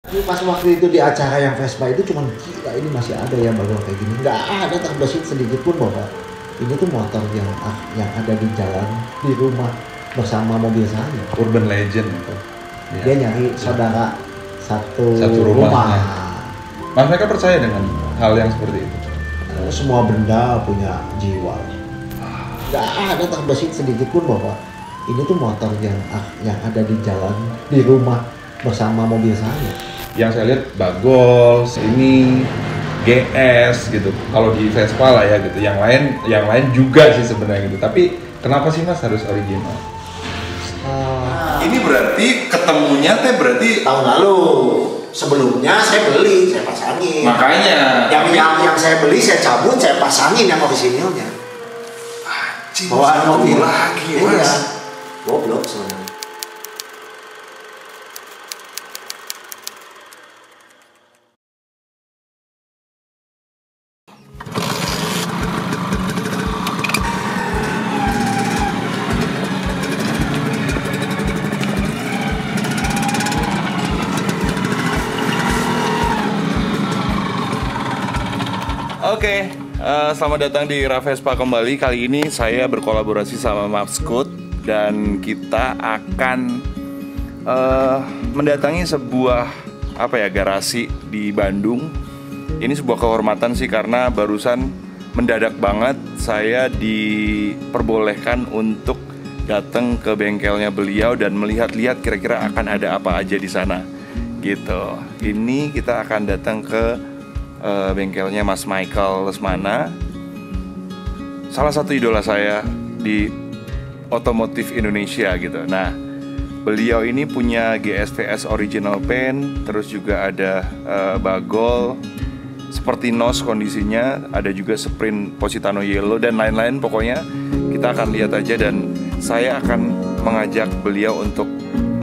Ini pas waktu itu di acara yang Vespa itu cuman gila ini masih ada ya bagol kayak gini. Nggak ada terbesit sedikit pun bahwa ini tuh motor yang ada di jalan di rumah bersama mobil saya. Urban legend itu. Dia nyari saudara satu rumahnya. rumah. Mas mereka percaya dengan hal yang seperti itu? Semua benda punya jiwa. Nggak ada terbesit sedikit pun bahwa ini tuh motor yang ada di jalan di rumah bersama mobil saya. Yang saya lihat bagol, ini GS gitu. Kalau di Vespa lah ya gitu. Yang lain juga sih sebenarnya gitu. Tapi kenapa sih Mas harus original? Ini berarti ketemunya berarti Tahun lalu. Sebelumnya saya beli, saya pasangin. makanya Yang saya beli saya cabut, saya pasangin yang orisinilnya. Bawaan mobil lagi, Iya. Mas. Goblok sebenarnya. Oke, selamat datang di Ravespa kembali. Kali ini saya berkolaborasi sama Mapscoot dan kita akan mendatangi sebuah garasi di Bandung. Ini sebuah kehormatan sih karena barusan mendadak banget saya diperbolehkan untuk datang ke bengkelnya beliau dan melihat-lihat kira-kira akan ada apa aja di sana. Gitu. Ini kita akan datang ke bengkelnya Mas Michael Lesmana, salah satu idola saya di otomotif Indonesia gitu. Nah, beliau ini punya GSVS original paint, terus juga ada bagol seperti NOS kondisinya, ada juga Sprint Positano Yellow dan lain-lain. Pokoknya kita akan lihat aja dan saya akan mengajak beliau untuk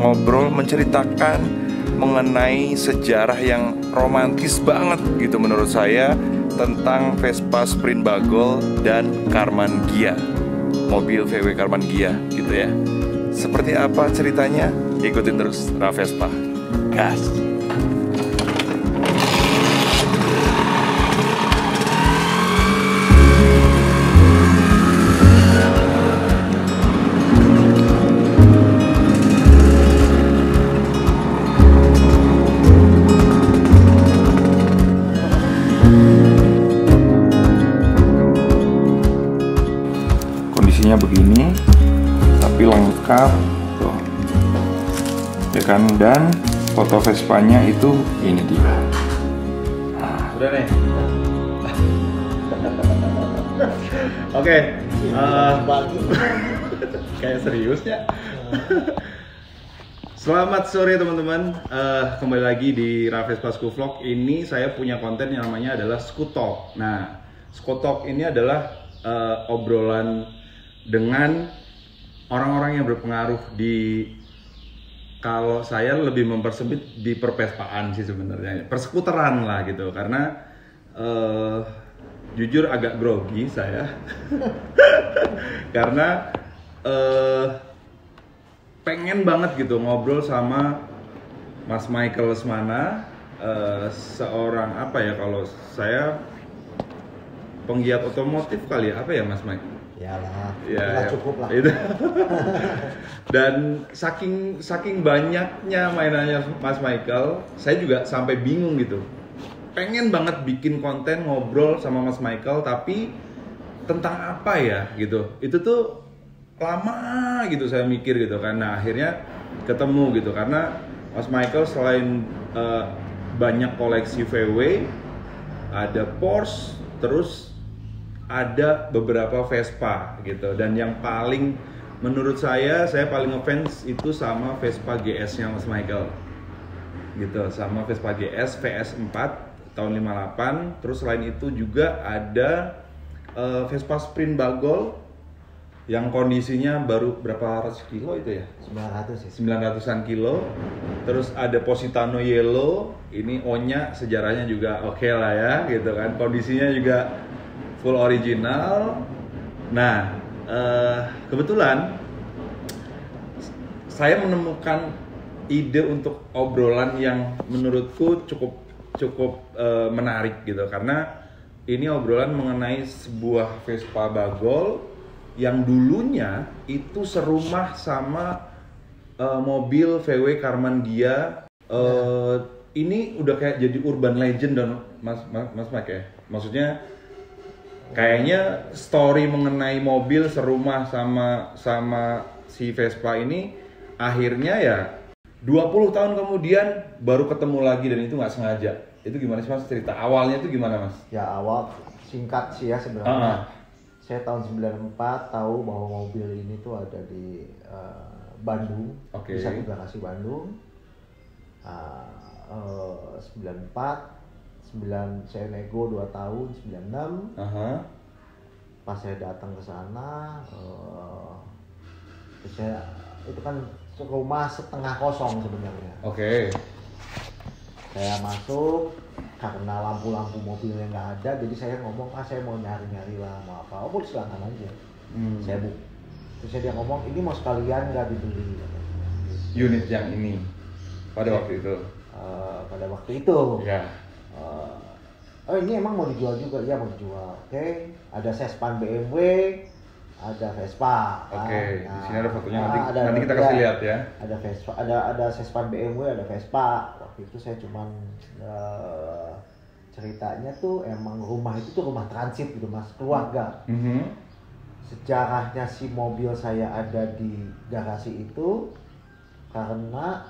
ngobrol, menceritakan mengenai sejarah yang romantis banget gitu menurut saya tentang Vespa Sprint Bagol dan Karmann Ghia, mobil VW Karmann Ghia gitu ya. Seperti apa ceritanya? Ikutin terus Ravespa. Gas. Begini tapi lengkap tuh ya kan, dan foto Vespanya itu ini dia. Udah nih. Oke, kayak seriusnya. Selamat sore teman-teman, kembali lagi di Ravespa School Vlog. Ini saya punya konten yang namanya adalah Scoot Talk. Nah, Scoot Talk ini adalah obrolan dengan orang-orang yang berpengaruh di, kalau saya lebih mempersempit di perpespaan sih sebenarnya, persekuteran lah gitu, karena jujur agak grogi saya karena pengen banget gitu ngobrol sama Mas Michael Lesmana, seorang kalau saya penggiat otomotif kali ya, Mas Mike? Yalah, Ya, cukup lah. Itu. Dan saking banyaknya mainannya Mas Michael, saya juga sampai bingung gitu. Pengen banget bikin konten ngobrol sama Mas Michael, tapi tentang apa ya gitu. Itu tuh lama gitu saya mikir gitu kan. Nah, akhirnya ketemu gitu karena Mas Michael selain banyak koleksi VW, ada Porsche, terus ada beberapa Vespa gitu, dan yang paling menurut saya paling ngefans itu sama Vespa GS-nya Mas Michael gitu, sama Vespa GS VS4 tahun 58. Terus selain itu juga ada Vespa Sprint Bagol yang kondisinya baru berapa ratus kilo itu ya? 900 sih. 900-an kilo. Terus ada Positano Yellow, ini O-nya sejarahnya juga oke lah ya gitu kan, kondisinya juga full original. Nah, kebetulan saya menemukan ide untuk obrolan yang menurutku cukup menarik gitu, karena ini obrolan mengenai sebuah Vespa Bagol yang dulunya itu serumah sama mobil VW Karman Gia. Ini udah kayak jadi urban legend dan Mas Mike ya. Maksudnya kayaknya story mengenai mobil serumah sama si Vespa ini akhirnya ya 20 tahun kemudian baru ketemu lagi dan itu nggak sengaja. Itu gimana sih Mas cerita awalnya itu gimana Mas? Ya awal singkat sih ya sebenarnya. Saya tahun 94 tahu bahwa mobil ini tuh ada di Bandung, di satu garasi Bandung. 94 saya nego 2 tahun 96. Pas saya datang ke sana, saya itu kan rumah setengah kosong sebenarnya. Saya masuk karena lampu-lampu mobilnya nggak ada, jadi saya ngomong saya mau nyari-nyari lah, mau apa, oh silakan aja. Saya terus dia ngomong ini mau sekalian nggak dibeli. Unit yang ini pada waktu itu. Pada waktu itu. Ya. Oh ini emang mau dijual juga, ya mau dijual. Oke. Ada Sespan BMW, ada Vespa. Di sini ada fotonya, nanti ada, kita kasih lihat ya. Ada Vespa, ada Sespan BMW, ada Vespa. Waktu itu saya cuman ceritanya tuh emang rumah itu tuh rumah transit gitu Mas, keluarga. Sejarahnya si mobil saya ada di garasi itu karena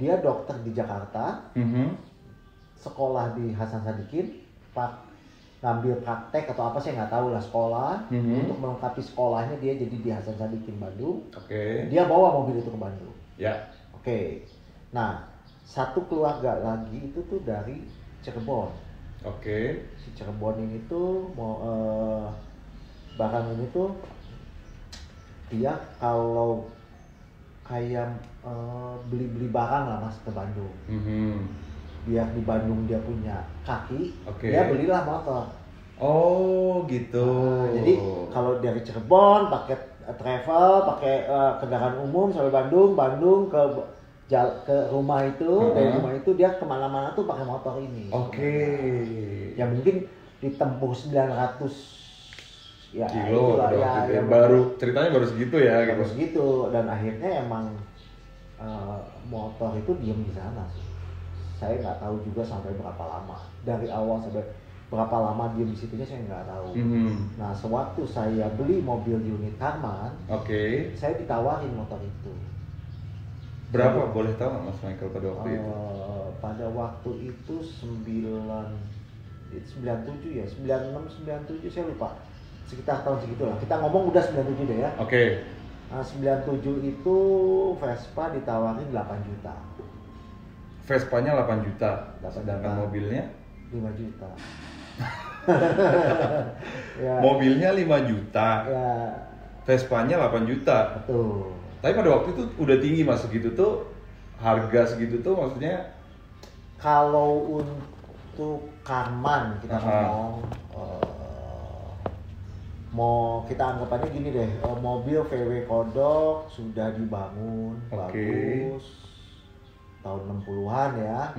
dia dokter di Jakarta, sekolah di Hasan Sadikin, ngambil praktek atau apa saya nggak tahu lah sekolah, untuk melengkapi sekolahnya dia jadi di Hasan Sadikin Bandung. Dia bawa mobil itu ke Bandung. Nah satu keluarga lagi itu tuh dari Cirebon. Si Cirebon ini tuh mau barang ini tuh dia kalau kayak beli barang lah Mas ke Bandung. Biar di Bandung dia punya kaki, dia belilah motor. Oh gitu. Jadi kalau dari Cirebon pakai travel, pakai kendaraan umum sampai Bandung ke rumah itu, dari rumah itu dia kemana-mana tuh pakai motor ini. Ya mungkin ditempuh 900 kilo ya, baru ceritanya baru segitu ya. Baru segitu, dan akhirnya emang motor itu diem di sana sih. Saya nggak tahu juga sampai berapa lama, dari awal sampai berapa lama diem di situnya saya nggak tahu. Nah sewaktu saya beli mobil di unit Karman, saya ditawarin motor itu. Berapa boleh tahu nggak Mas Michael pada waktu itu? Pada waktu itu 97 ya, 96 97 saya lupa, sekitar tahun segitulah. Kita ngomong udah 97 deh ya. Nah 97 itu Vespa ditawarin 8 juta. Vespanya 8 juta, sedangkan mobilnya 5 juta. Mobilnya 5 juta. Vespanya 8 juta. Betul. Tapi pada waktu itu udah tinggi Mas, segitu tuh, harga segitu tuh maksudnya. Kalau untuk Karman kita ngomong, mau kita anggap aja gini deh, mobil VW Kodok sudah dibangun, bagus, tahun 60-an ya,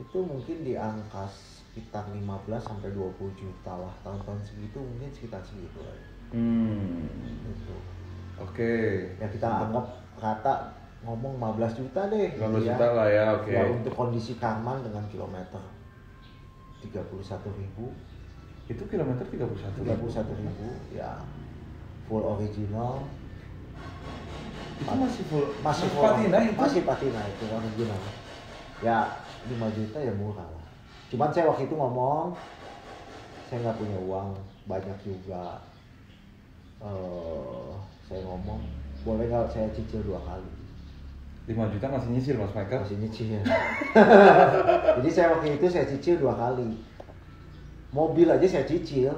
itu mungkin di angka sekitar 15 sampai 20 juta lah, tahun-tahun segitu mungkin sekitar segitu lah. Gitu. Ya kita anggap rata ngomong 15 juta deh. 15 juta lah ya, Ya untuk kondisi Karman dengan kilometer 31.000. Itu kilometer 31.000 ya, full original. Itu masih full patina itu? Masih patina itu original. Ya 5 juta ya murah lah. Cuman saya waktu itu ngomong, saya nggak punya uang banyak juga. Saya ngomong, boleh nggak saya cicil 2 kali? 5 juta masih nyicil Mas Michael? Masih nyicil ya. Jadi saya waktu itu saya cicil 2 kali. Mobil aja saya cicil.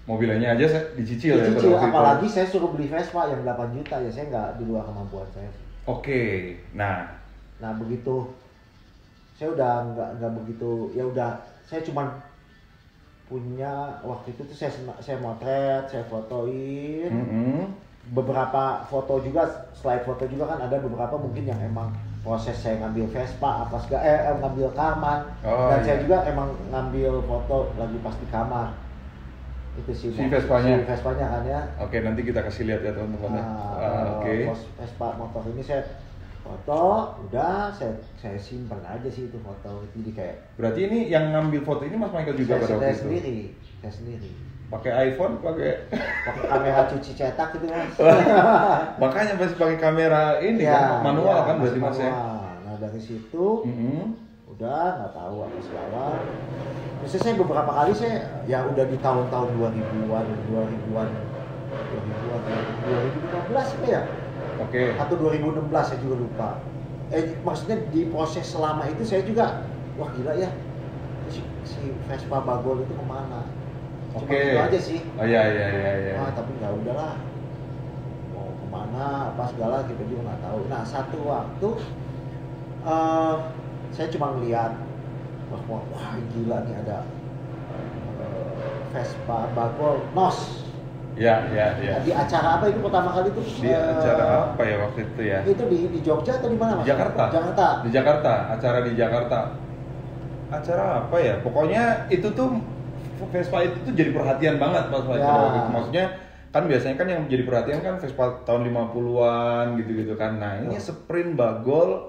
Mobilnya aja saya dicicil ya. Apalagi saya suruh beli Vespa yang 8 juta ya, saya nggak di luar kemampuan saya. Nah begitu saya udah nggak begitu, ya udah saya cuman punya waktu itu tuh saya motret, saya fotoin, beberapa foto juga, slide foto juga kan ada beberapa mungkin yang emang proses saya ngambil Vespa apa segala, ngambil Karman, dan saya juga emang ngambil foto lagi pas di kamar. Itu sih si Vespanya kan ya. Oke, nanti kita kasih lihat ya teman-teman. Oke. Vespa motor ini saya foto, udah saya simpan aja sih itu foto. Jadi kayak. Berarti ini yang ngambil foto ini Mas Michael juga pada waktu itu? Saya sendiri. Pakai iPhone, pakai kamera cuci cetak gitu Mas. Makanya masih pakai kamera ini ya, kan manual kan berarti Mas ya. Nah dari situ udah nggak tahu apa segala. Terus saya beberapa kali saya ya udah di tahun-tahun 2000-an 2015 apa ya? Oke. Atau 2016 saya juga lupa. Maksudnya di proses selama itu saya juga wah gila ya. Si Vespa Bagol itu kemana? Cuma gitu aja sih. Oh iya. Tapi nggak udahlah. Mau kemana apa segala kita juga nggak tahu. Nah satu waktu saya cuma ngeliat bahwa wah gila nih ada Vespa Bagol NOS. Ya. Di acara apa itu pertama kali itu? Di acara apa ya waktu itu ya? Itu di Jogja atau di mana Mas? Jakarta. Di Jakarta, acara di Jakarta. Acara apa ya? Pokoknya itu tuh Vespa itu tuh jadi perhatian banget Mas Michael. Ya. Maksudnya kan biasanya kan yang jadi perhatian kan Vespa tahun 50-an gitu-gitu kan. Nah, ini Sprint Bagol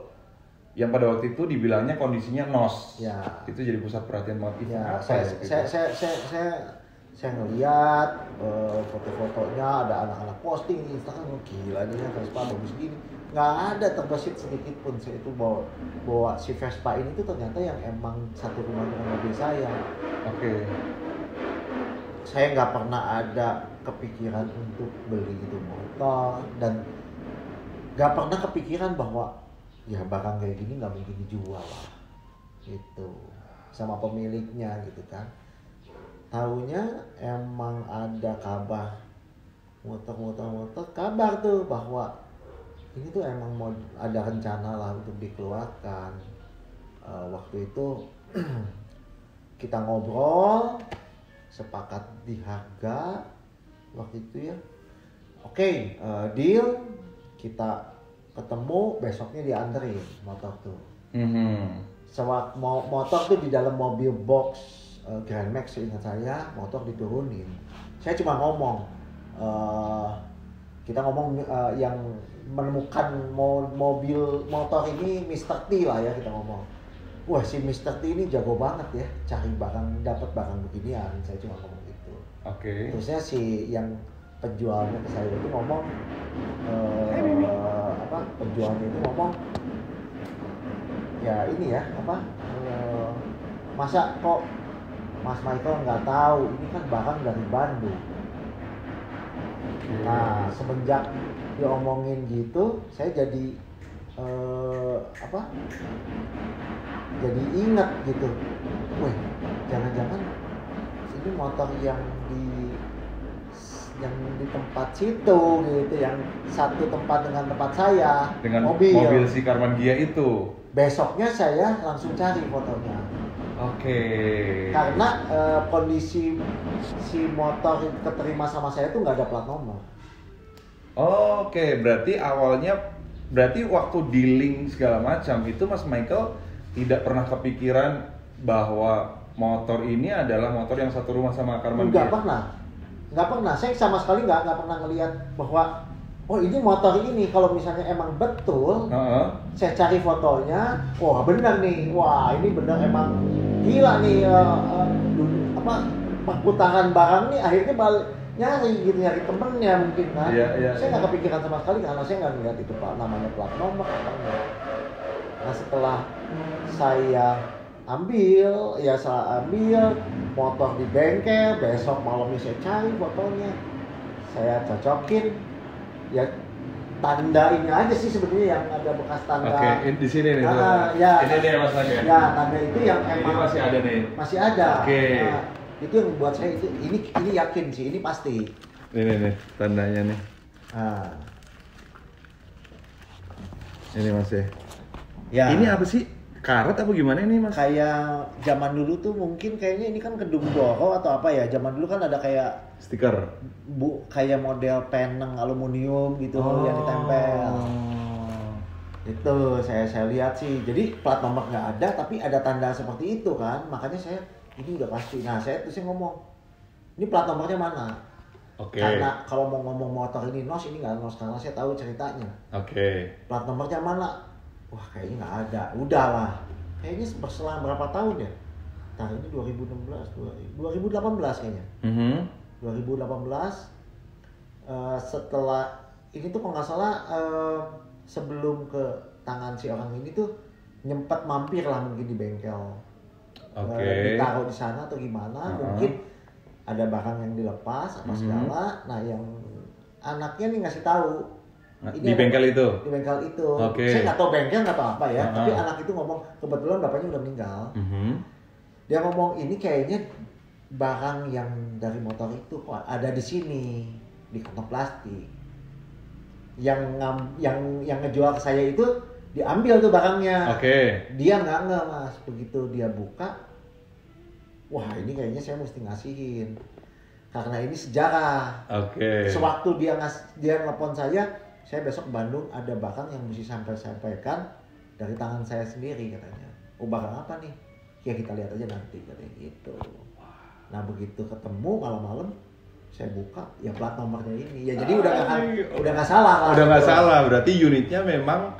yang pada waktu itu dibilangnya kondisinya NOS. Ya. Itu jadi pusat perhatian banget. Ya, saya ngeliat foto-fotonya, ada anak-anak posting di Instagram, gila nih Vespa bagus gini. Nggak ada terbesit sedikit pun saya itu bawa si Vespa ini tuh ternyata yang emang satu rumah dengan mobil saya. Oke. Saya nggak pernah ada kepikiran untuk beli itu motor dan nggak pernah kepikiran bahwa ya barang kayak gini nggak mungkin dijual lah, gitu sama pemiliknya gitu kan. Taunya emang ada kabar motor kabar tuh bahwa ini tuh emang mau ada rencana lah untuk dikeluarkan. Waktu itu kita ngobrol, sepakat di harga waktu itu ya. Oke, deal, kita ketemu, besoknya dianterin motor tuh. Motor tuh di dalam mobil box Grand Max, ingat saya, motor diturunin. Saya cuma ngomong, kita ngomong yang menemukan motor ini Mr. T lah ya, kita ngomong. Wah si Mr. T ini jago banget ya, cari barang, dapat barang beginian. Saya cuma ngomong gitu. Oke. Terusnya si yang penjualnya ke saya itu ngomong, penjualnya itu ngomong, ya ini ya masa kok Mas Michael nggak tahu ini kan barang dari Bandung. Nah semenjak diomongin gitu, saya jadi jadi ingat gitu. Wih, jangan-jangan ini motor yang di tempat situ gitu, yang satu tempat dengan tempat saya, dengan mobil si Karman Gia itu. Besoknya saya langsung cari fotonya. Oke. Karena kondisi si motor keterima sama saya tuh nggak ada plat nomor. Oke, berarti waktu dealing segala macam itu Mas Michael tidak pernah kepikiran bahwa motor ini adalah motor yang satu rumah sama Karman Gia? Nggak pernah. Saya sama sekali nggak pernah ngelihat bahwa oh ini motor ini, kalau misalnya emang betul, saya cari fotonya, wah benar nih, wah ini benar emang gila nih, perputaran barang nih akhirnya balik nyari temennya mungkin kan. Saya nggak kepikiran sama sekali karena saya nggak ngeliat itu namanya plat nomor apa enggak. Nah setelah saya ambil motor di bengkel, besok malamnya saya cari fotonya, saya cocokin, ya tandain aja sih sebenarnya yang ada bekas tanda. Oke, di sini nih. Ini nih Mas Michael. Ya tanda itu yang emang ini masih ada nih. Masih ada. Oke. Nah, itu yang buat saya ini yakin sih, ini pasti. Ini nih tandanya nih. Ini Mas ya. Ini apa sih? karet apa gimana ini mas? Kayak zaman dulu tuh mungkin kayaknya ini kan gedung Doro atau apa ya. Zaman dulu kan ada kayak Stiker. kayak model peneng aluminium gitu yang ditempel. Itu saya lihat sih. Jadi plat nomor nggak ada tapi ada tanda seperti itu kan. Makanya saya ini udah pasti. Nah saya ngomong ini plat nomornya mana? Oke. Karena kalau mau ngomong motor ini nos ini nggak nos karena saya tahu ceritanya. Oke. Plat nomornya mana? Wah kayaknya nggak ada. Udahlah. Kayaknya berselang berapa tahun ya? Nah ini 2018 kayaknya. 2018 setelah ini tuh kalau nggak salah sebelum ke tangan si orang ini tuh nyempet mampir lah mungkin di bengkel. Ditaruh di sana atau gimana? Mungkin ada barang yang dilepas apa segala. Nah yang anaknya nih ngasih tahu di bengkel itu. Di bengkel itu. Okay. Saya nggak tahu bengkel nggak tahu apa ya. Tapi anak itu ngomong kebetulan bapaknya udah meninggal. Dia ngomong ini kayaknya barang yang dari motor itu kok ada di sini di kantong plastik. Yang ngejual ke saya itu diambil tuh barangnya. Dia nggak mas. Begitu dia buka. Wah ini kayaknya saya mesti ngasihin karena ini sejarah. Sewaktu dia nelpon saya besok ke Bandung ada barang yang mesti sampaikan dari tangan saya sendiri katanya. Oh barang apa nih? Ya kita lihat aja nanti katanya gitu. Nah begitu ketemu malam-malam saya buka ya plat nomornya ini. Ya jadi udah nggak salah lah. Udah nggak salah berarti unitnya memang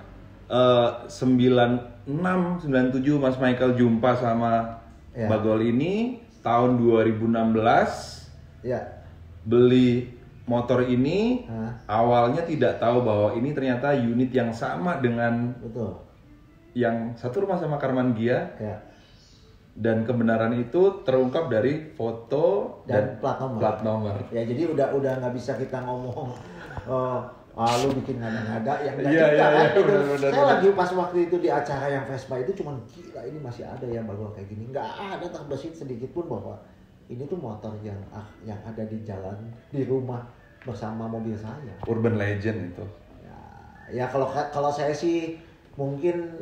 96 97 Mas Michael jumpa sama Bagol ini tahun 2016 ya. Beli motor ini awalnya tidak tahu bahwa ini ternyata unit yang sama dengan yang satu rumah sama Karman Gia ya. Dan kebenaran itu terungkap dari foto dan plat nomor. Ya jadi udah nggak bisa kita ngomong lu bikin ngada-ngada yang saya lagi pas waktu itu di acara yang Vespa itu cuman gila ini masih ada ya bagol kayak gini, nggak ada terbesit sedikit pun bahwa ini tuh motor yang ada di jalan di rumah bersama mobil saya. Urban legend itu. Ya kalau saya sih mungkin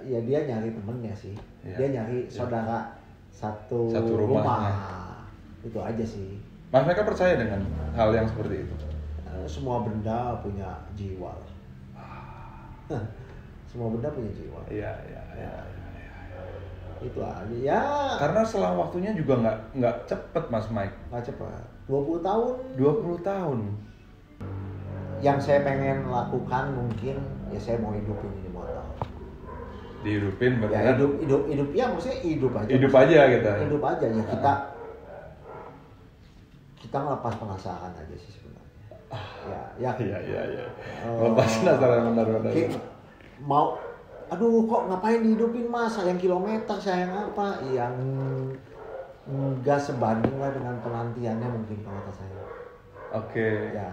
ya dia nyari temennya sih, dia nyari saudara satu rumah. Itu aja sih. Mas mereka percaya dengan hal yang seperti itu? Semua benda punya jiwa. Semua benda punya jiwa. Iya. Itu aja ya. Karena selang waktunya juga nggak cepet Mas Mike. Nggak cepet. 20 tahun. 20 tahun. Yang saya pengen lakukan mungkin ya saya mau hidupin ini motor. Dihidupin berarti? Ya hidup ya maksudnya hidup aja. Hidup aja gitu. Hidup aja ya kita ngelepas penasaran aja sih sebenarnya. Iya. Lepas penasaran benar-benar. Mau aduh kok ngapain dihidupin mas, sayang kilometer, sayang apa, yang nggak sebanding lah dengan penantiannya mungkin kalau kata saya. Ya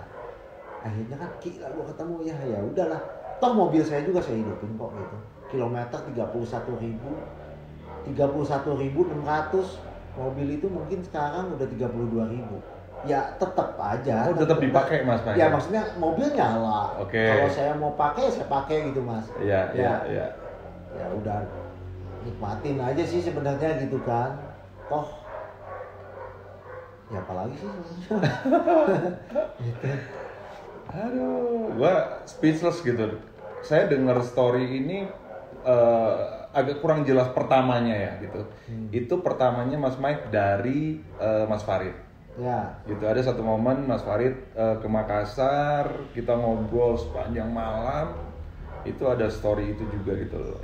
akhirnya kan gila gua ketemu ya udahlah, toh mobil saya juga saya hidupin kok gitu, kilometer 31.600, mobil itu mungkin sekarang udah 32.000. Ya tetap aja. Oh tetap dipakai mas? Ya maksudnya mobil nyala. Kalau saya mau pakai saya pakai gitu mas. Iya. Ya udah nikmatin aja sih sebenarnya gitu kan. Toh ya apalagi sih sebenarnya. Gitu. Aduh, gua speechless gitu. Saya dengar story ini agak kurang jelas pertamanya ya gitu. Itu pertamanya Mas Mike dari Mas Farid. Ya. Gitu ada satu momen Mas Farid ke Makassar, kita ngobrol sepanjang malam. Itu ada story itu juga gitu loh.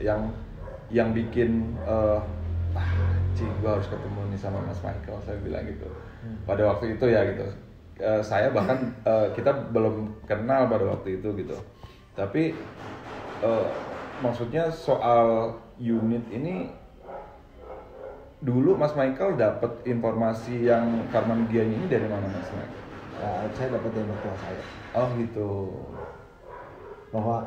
Yang bikin gua harus ketemu nih sama Mas Michael, saya bilang gitu. Pada waktu itu ya gitu. Saya bahkan kita belum kenal pada waktu itu gitu. Tapi maksudnya soal unit ini dulu Mas Michael dapat informasi yang Karman Gia ini dari mana Mas Michael? Saya dapat dari mertua saya. Oh gitu. Bahwa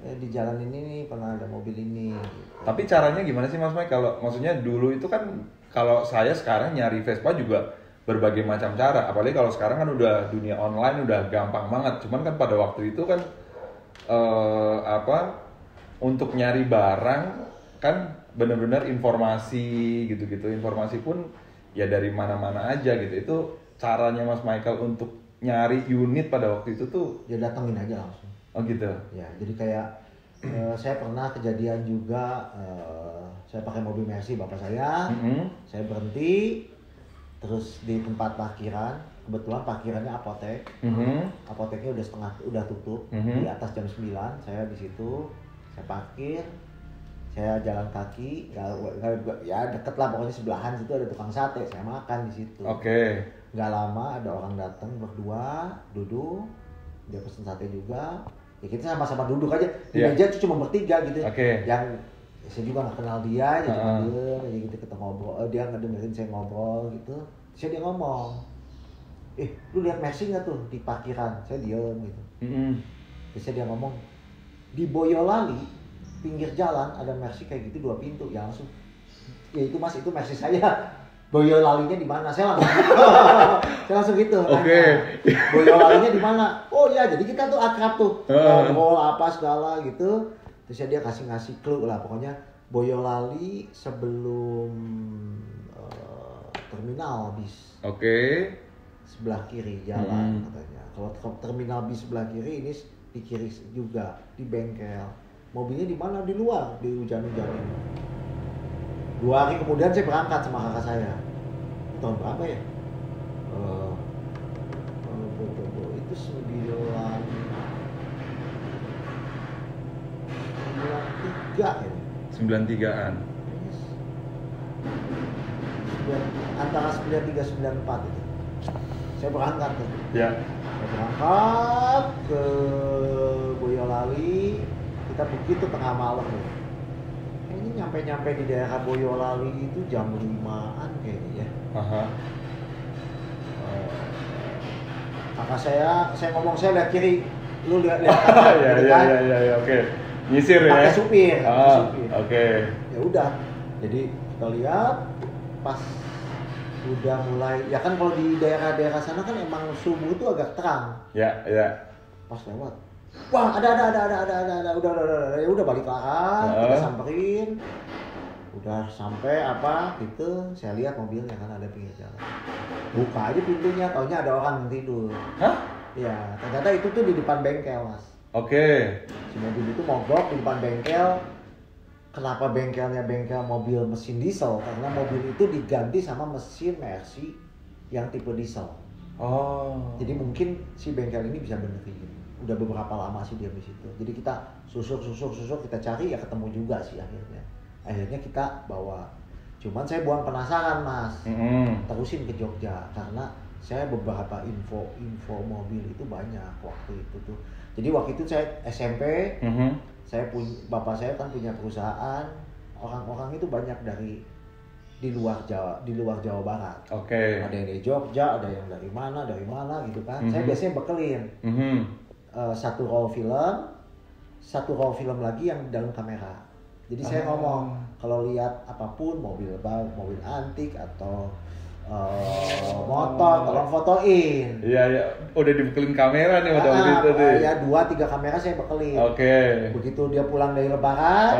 di jalan ini nih pernah ada mobil ini. Gitu. Tapi caranya gimana sih Mas Michael? Kalau maksudnya dulu itu kan kalau saya sekarang nyari Vespa juga berbagai macam cara. Apalagi kalau sekarang kan udah dunia online udah gampang banget. Cuman kan pada waktu itu kan untuk nyari barang kan benar-benar informasi gitu-gitu, informasi pun ya dari mana-mana aja gitu. Itu caranya Mas Michael untuk nyari unit pada waktu itu tuh Dia datengin aja langsung. oh gitu. Ya, jadi kayak saya pernah kejadian juga, saya pakai mobil Mercy bapak saya, saya berhenti, terus di tempat parkiran, kebetulan parkirannya apotek, apoteknya udah tutup, di atas jam 9, saya di situ, saya parkir, saya jalan kaki, ya deket lah pokoknya sebelahan situ ada tukang sate, saya makan di situ. Oke. Nggak lama ada orang datang berdua, duduk, dia pesen sate juga. Ya kita sama-sama duduk aja di meja tuh cuma bertiga gitu. Yang saya juga nggak kenal dia, jadi cuma diem aja gitu, kita ngobrol. Dia ngedengerin saya ngobrol gitu. Terus dia ngomong, lu lihat Mercy nggak tuh di parkiran? Saya diem gitu. Terus dia ngomong, di Boyolali pinggir jalan ada Mercy kayak gitu 2 pintu. Ya langsung, ya itu Mas, itu Mercy saya. Boyolalinya di mana? Saya langsung gitu. Boyolalinya di mana? Oh ya, jadi kita tuh akrab tuh. Ngobrol apa segala gitu. Terus dia ngasih clue lah, pokoknya Boyolali sebelum terminal bis. Sebelah kiri jalan katanya. Kalau terminal bis sebelah kiri, ini di kiri juga, di bengkel. Mobilnya di mana? Di luar, di hujan-hujanin. 2 hari kemudian saya berangkat sama kakak saya. Tahun berapa ya? Itu 93 ya? 93-an. Antara 93 94 itu. Saya berangkat tuh. Ya. Saya berangkat ke Boyolali. Kita begitu tengah malam nih. Nyampe di daerah Boyolali itu jam 5-an kayaknya ya. Kakak saya ngomong, saya lihat kiri, lu lihat kanan, gitu kan? Ya, oke. Nyisir ya. Pakai supir. Oke. Ya udah. Jadi kita lihat pas udah mulai, ya kan kalau di daerah-daerah sana kan emang subuh itu agak terang. Ya. Pas lewat, wah ada, udah balik ke arah, kita samperin, udah sampai apa gitu, saya lihat mobilnya kan ada pinggir jalan, buka aja pintunya, taunya ada orang yang tidur. Ya ternyata itu tuh di depan bengkel Mas. Si mobil itu mogok di depan bengkel. Kenapa bengkelnya bengkel mobil mesin diesel? Karena mobil itu diganti sama mesin Mercy yang tipe diesel. Jadi mungkin si bengkel ini bisa benerin. Udah beberapa lama sih dia di situ. Jadi kita susuk kita cari, ya ketemu juga sih akhirnya. Akhirnya kita bawa. Cuman saya buang penasaran Mas. Terusin ke Jogja karena saya beberapa info mobil itu banyak waktu itu tuh. Jadi waktu itu saya SMP, bapak saya kan punya perusahaan. Orang-orang itu banyak dari di luar Jawa Barat. Ada yang dari Jogja, ada yang dari mana gitu kan. Saya biasanya bekelin. Satu roll film lagi yang dalam kamera. Jadi saya ngomong, kalau lihat apapun, mobil baru, mobil antik atau motor, tolong fotoin. Iya, udah dibekelin kamera nih pada waktu itu tuh. Ya 2-3 kamera saya bekelin. Begitu dia pulang dari Lebaran,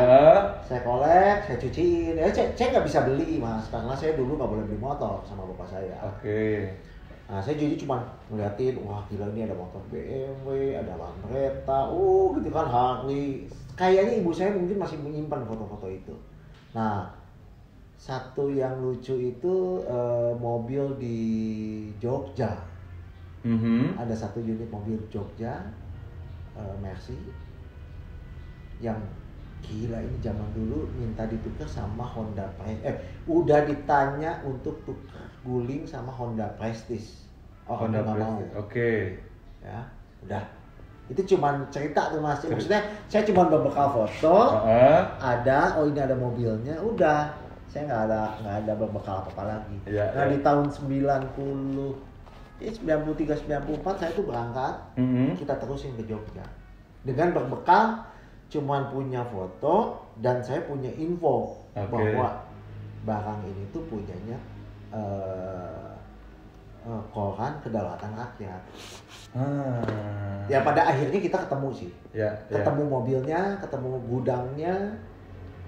saya collect, saya cuciin. Ya saya nggak bisa beli Mas, karena saya dulu nggak boleh beli motor sama bapak saya. Nah saya jadi cuma ngeliatin, wah gila ini ada motor BMW, ada Lambretta, gitu kan, Harley. Kayaknya ibu saya mungkin masih menyimpan foto-foto itu. Nah, satu yang lucu itu mobil di Jogja. Ada satu unit mobil Jogja, Mercy, yang gila ini zaman dulu minta ditukar sama Honda udah ditanya untuk tukar guling sama Honda Prestige. Honda Prestige. Ya, udah. Itu cuman cerita tuh Mas. Maksudnya saya cuma berbekal foto, ada, ini ada mobilnya, udah. Saya nggak ada berbekal apa-apa lagi. Nah di tahun 93-94 saya tuh berangkat, kita terusin ke Jogja dengan berbekal cuman punya foto dan saya punya info bahwa barang ini tuh punyanya koran kedaulatan rakyat. Ah. Ya pada akhirnya kita ketemu sih. Ya, Ketemu mobilnya, ketemu gudangnya.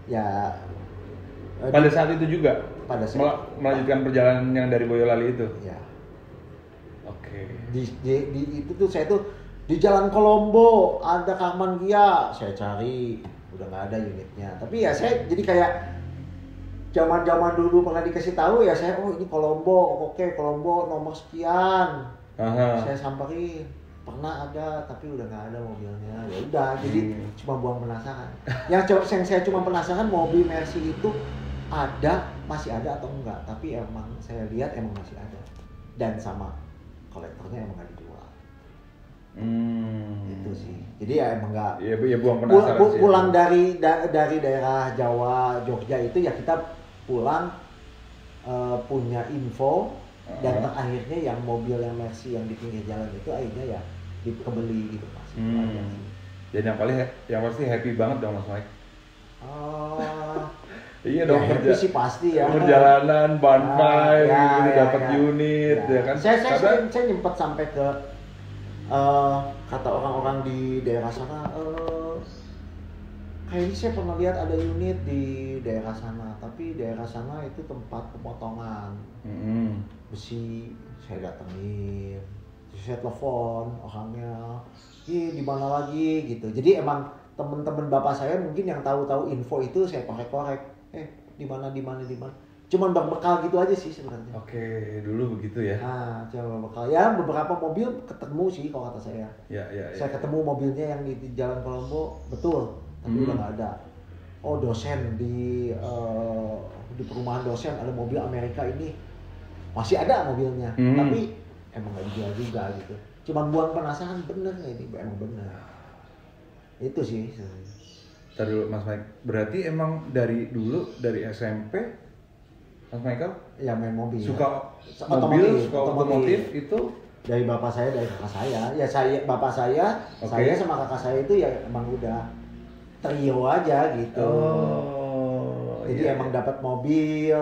Ya pada saat itu juga pada saat melanjutkan perjalanan yang dari Boyolali itu. ya. Oke. Di itu tuh saya tuh di Jalan Kolombo ada Karman Gia, saya cari udah nggak ada unitnya. Tapi ya saya jadi kayak zaman dulu pernah dikasih tahu ya saya, oh ini Kolombo, oke Kolombo nomor sekian. Aha. Saya samperin, pernah ada tapi udah nggak ada mobilnya. Ya udah, jadi cuma buang penasaran. Yang saya cuma penasaran mobil Mercy itu masih ada atau enggak. Tapi emang saya lihat emang masih ada. Dan sama kolektornya emang nggak dijual. Itu sih. Jadi ya emang nggak. Ya buang penasaran sih. Pulang dari daerah Jawa, Jogja itu ya kita pulang punya info. Dan akhirnya yang mobil yang Mercy yang di pinggir jalan itu akhirnya ya dikebeli gitu Mas. Itu aja sih. Jadi yang pasti happy banget dong Mas Mike. Iya ya dong, happy sih pasti ya. perjalanan banfai gitu, dapat ya. unit ya kan. Saya nyempet sampai ke kata orang-orang di daerah sana, kayaknya saya pernah lihat ada unit di daerah sana, tapi daerah sana itu tempat pemotongan besi. Saya datengin, saya telepon orangnya, di mana lagi gitu. Jadi emang temen-temen bapak saya mungkin yang tahu info itu saya korek-korek, di mana. Cuman berbekal gitu aja sih sebenarnya. Oke, dulu begitu ya. Nah, coba bekal. Ya beberapa mobil ketemu sih kalau kata saya. Ya. Saya ketemu mobilnya yang di Jalan Kolombo, betul, tapi udah nggak ada. Oh dosen di perumahan dosen ada mobil Amerika ini, masih ada mobilnya, tapi emang nggak dijual juga gitu. Cuman buang penasaran, bener nggak ini? Emang bener. Itu sih. Tadi dulu Mas Mike, berarti emang dari SMP Mas Michael Ya main mobil. suka Otomotif. otomotif itu Dari bapak saya, dari kakak saya. Ya bapak saya, saya sama kakak saya itu ya emang udah trio aja gitu. Jadi iya. emang dapat mobil,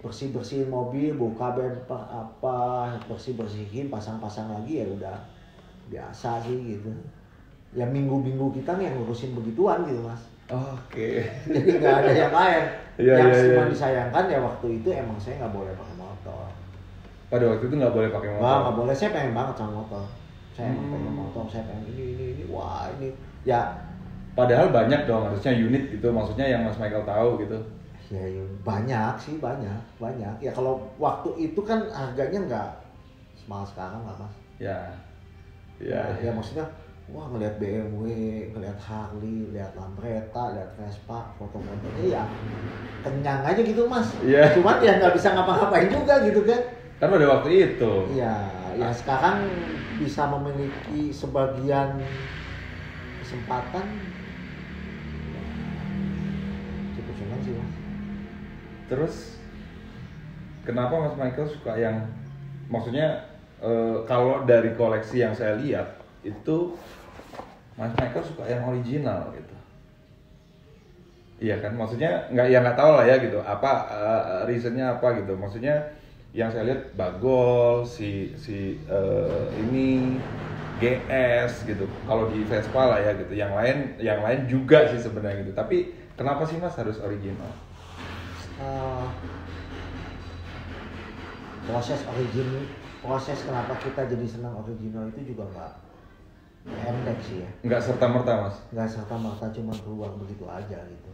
bersih-bersihin mobil, buka bemper apa, bersih-bersihin, pasang-pasang lagi ya udah biasa sih gitu. Ya minggu-minggu kita nih yang ngurusin begituan gitu Mas. Oke. Jadi nggak ada yang lain. Iya, Yang iya, cuma iya. disayangkan ya waktu itu emang saya nggak boleh pakai motor. Pada waktu itu nggak boleh pakai motor. Nggak boleh. Saya pengen banget sama motor. Saya emang pengen motor. Saya pengen ini. Wah ini ya. Padahal banyak dong, harusnya unit gitu, maksudnya yang Mas Michael tahu gitu. Ya banyak sih, banyak. Ya kalau waktu itu kan harganya nggak semahal sekarang lah Mas. Ya Maksudnya, wah ngelihat BMW, ngelihat Harley, lihat Lambretta, lihat Vespa, foto-fotonya ya kenyang aja gitu Mas. Iya. Cuman ya nggak bisa ngapa-ngapain juga gitu kan. Kan pada waktu itu. Iya, ya sekarang bisa memiliki sebagian kesempatan. Cukup senang sih Mas. Terus kenapa Mas Michael suka yang, maksudnya kalau dari koleksi yang saya lihat itu Mas Michael suka yang original gitu. Iya kan, maksudnya nggak tahu lah ya gitu. Apa reasonnya apa gitu? Maksudnya yang saya lihat Bagol, ini GS gitu. Kalau di Vespa lah ya gitu. Yang lain juga sih sebenarnya gitu. Tapi kenapa sih Mas harus original? Proses kenapa kita jadi senang original itu juga nggak pendek sih ya. Nggak serta-merta Mas? Nggak serta-merta cuma keluar begitu aja gitu.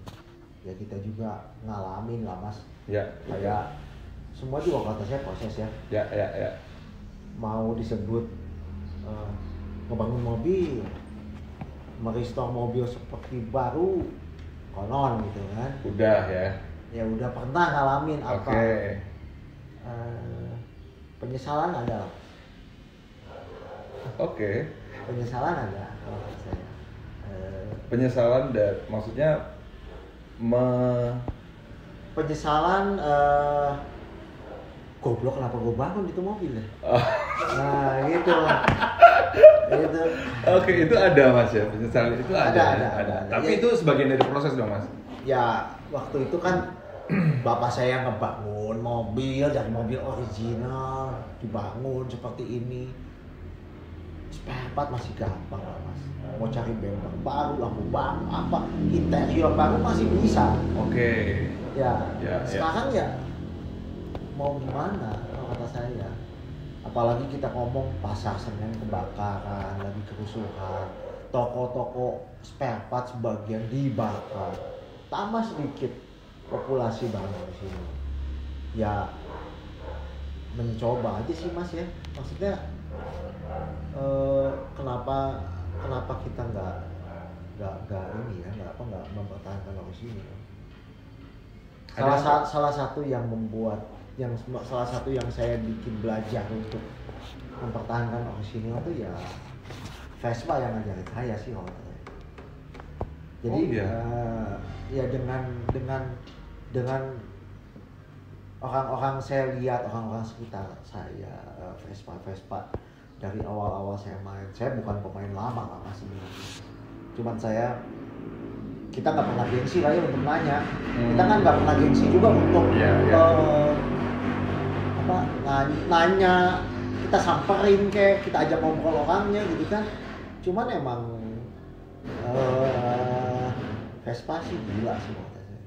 Ya kita juga ngalamin lah Mas. Ya. Kayak semua juga kata saya proses ya. Ya. Mau disebut ngebangun mobil, merestore mobil seperti baru, konon gitu kan. Udah ya. Ya udah pernah ngalamin apa. Oke. Penyesalan ada. Oke. Penyesalan ada kalau kata saya. Penyesalan dan maksudnya penyesalan goblok kenapa gue bangun itu mobil ya? Nah gitu. Itu. Oke, itu ada Mas ya, penyesalan itu ada. Ada. Tapi Ya, itu sebagian dari proses dong Mas. Ya waktu itu kan bapak saya ngebangun mobil dari mobil original dibangun seperti ini. Spare part masih gampang lah mas. Mau cari bemper baru, lampu baru, apa interior baru masih bisa. Oke. Ya, Ya, sekarang ya mau gimana kalau kata saya. Apalagi kita ngomong pasar Senen kebakaran, lagi kerusuhan, toko-toko spare part sebagian dibakar. Tambah sedikit populasi baru di sini. Ya mencoba aja sih mas ya. Maksudnya kenapa kita nggak ini ya, nggak mempertahankan di sini. Salah satu yang salah satu yang saya bikin belajar untuk mempertahankan orisinil itu ya Vespa yang ngajarin saya sih kalau saya. Jadi ya dengan orang-orang saya lihat, orang-orang sekitar saya Vespa dari awal-awal saya main. Saya bukan pemain lama lah masih. Cuman kita nggak pernah gengsi lah ya untuk nanya. Kita kan nggak pernah gengsi juga untuk nanya, kita samperin kayak kita ajak ngobrol orangnya gitu kan. Cuman emang Vespa sih gila sih menurut saya.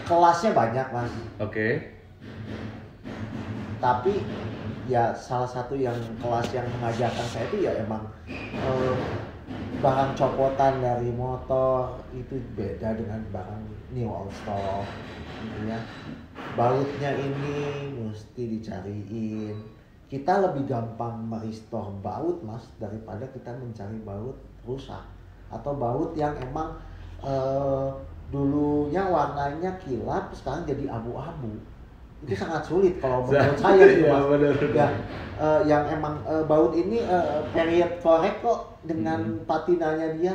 Kelasnya banyak mas. Oke. Tapi ya salah satu yang kelas yang mengajarkan saya itu ya emang barang copotan dari motor itu beda dengan barang new old stock gitu ya. Bautnya ini mesti dicariin. Kita lebih gampang merestore baut mas daripada kita mencari baut rusak atau baut yang emang dulunya warnanya kilap sekarang jadi abu-abu. Itu sangat sulit kalau menurut saya gitu mas. Ya, yang emang baut ini period korek kok dengan patinanya dia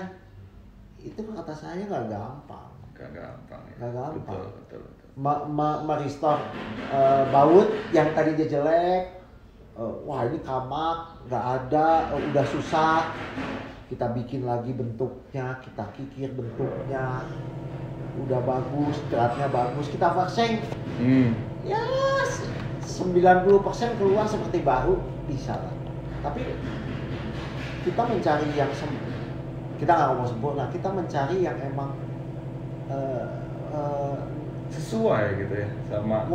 itu kata saya nggak gampang. Nggak gampang. Ya. Nggak gampang. Betul. Merestore baut yang tadi dia jelek, wah ini kamak nggak ada, udah susah. Kita bikin lagi bentuknya, kita kikir bentuknya, udah bagus, dratnya bagus, kita vaksing. Ya 90% keluar seperti baru bisa lah. Tapi kita mencari yang kita nggak ngomong sempurna, kita mencari yang emang sesuai gitu ya sama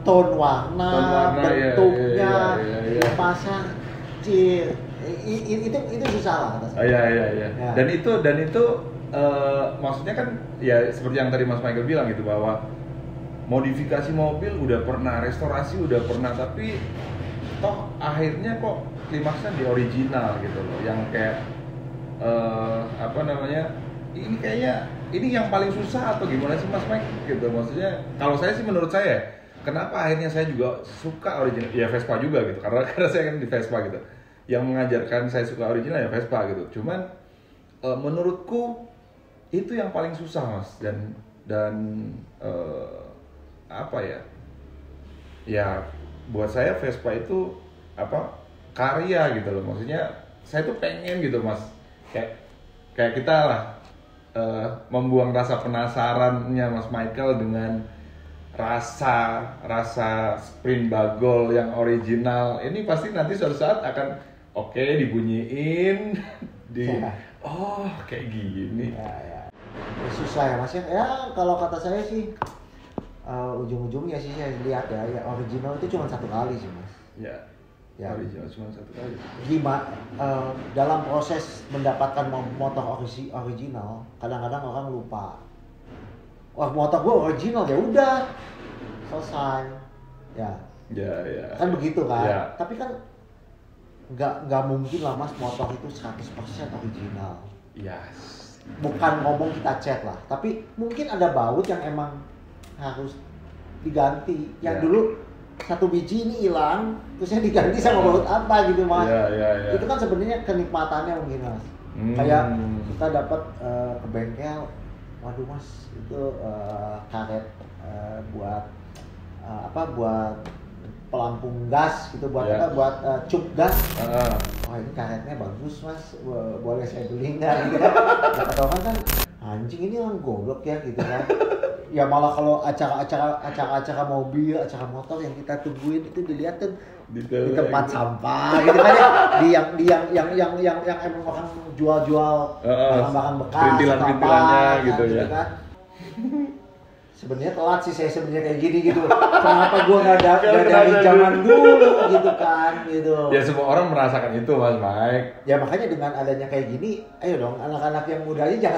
tone warna, bentuknya, iya. pasang itu susah lah kata saya. Iya. Ya. Dan itu maksudnya kan ya seperti yang tadi Mas Michael bilang gitu bahwa modifikasi mobil udah pernah, restorasi udah pernah, tapi toh akhirnya kok klimaksnya di original gitu loh, yang kayak ini kayaknya ini yang paling susah atau gimana sih Mas Mike gitu. Maksudnya kalau saya sih menurut saya kenapa akhirnya saya juga suka original ya Vespa juga gitu, karena saya kan di Vespa gitu, yang mengajarkan saya suka original ya Vespa gitu. Cuman menurutku itu yang paling susah Mas, dan apa ya buat saya Vespa itu karya gitu loh. Maksudnya saya tuh pengen gitu Mas, kayak kita lah membuang rasa penasarannya Mas Michael dengan rasa sprint bagol yang original. Ini pasti nanti suatu saat akan dibunyiin kayak gini. Ya. Susah ya Mas ya. Ya kalau kata saya sih ujung-ujungnya sih saya lihat ya original itu cuma satu kali sih Mas. Ya. Original cuma satu kali. Gimana dalam proses mendapatkan motor original, kadang-kadang orang lupa. Wah motor gue original ya udah selesai. Ya. Kan begitu kan. Ya. Tapi kan nggak mungkin lah Mas motor itu 100% original. Yes. Bukan ngomong kita cat lah, tapi mungkin ada baut yang emang harus diganti. Yang dulu satu biji ini hilang, terusnya diganti sama baut apa gitu Mas. Ya. Itu kan sebenarnya kenikmatannya mungkin Mas. Kayak kita dapat ke bengkel, waduh Mas itu karet buat buat pelampung gas gitu, buat cup gas. Wah ini karetnya bagus Mas, boleh saya beli nggak? Gitu kan. Kata orang kan anjing ini orang goblok ya gitu kan. Ya malah kalau acara mobil, acara motor yang kita tungguin itu dilihat tuh di tempat sampah gitu kan ya. Di yang emang orang jual-jual barang-barang bekas, perintilan-perintilannya gitu ya. Kan. Sebenarnya telat sih saya sebenarnya kayak gini gitu. Kenapa gua nggak dari zaman dulu gitu kan gitu. Ya semua orang merasakan itu Mas Mike. Ya makanya dengan adanya kayak gini, ayo dong anak-anak yang muda aja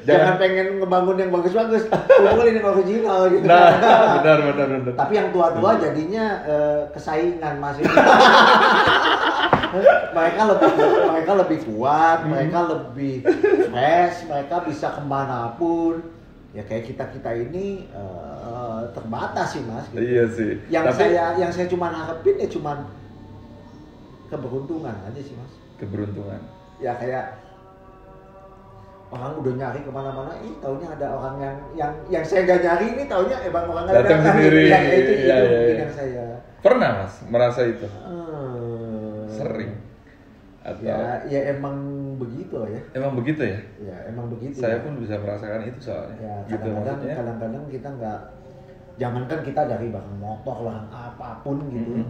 jangan pengen ngebangun yang bagus-bagus, kumpulin yang original gitu. Nah, kan. benar. Tapi yang tua-tua jadinya kesaingan Mas. mereka lebih kuat, mereka lebih fresh, mereka bisa kemanapun. Ya kayak kita ini terbatas sih Mas. Gitu. Iya sih. Yang saya cuma harapin ya cuma keberuntungan aja sih Mas. Keberuntungan. Ya kayak orang udah nyari kemana-mana, taunya ada orang yang saya nggak nyari ini, taunya bang orang nggak datang sendiri. Ya, itu iya. yang saya. Pernah Mas merasa itu? Sering. Atau ya emang begitu ya. Emang begitu ya? Ya emang begitu. Saya pun bisa merasakan itu soalnya. Ya gitu, kadang-kadang kita nggak, jangankan kita dari barang motor, barang apapun gitu.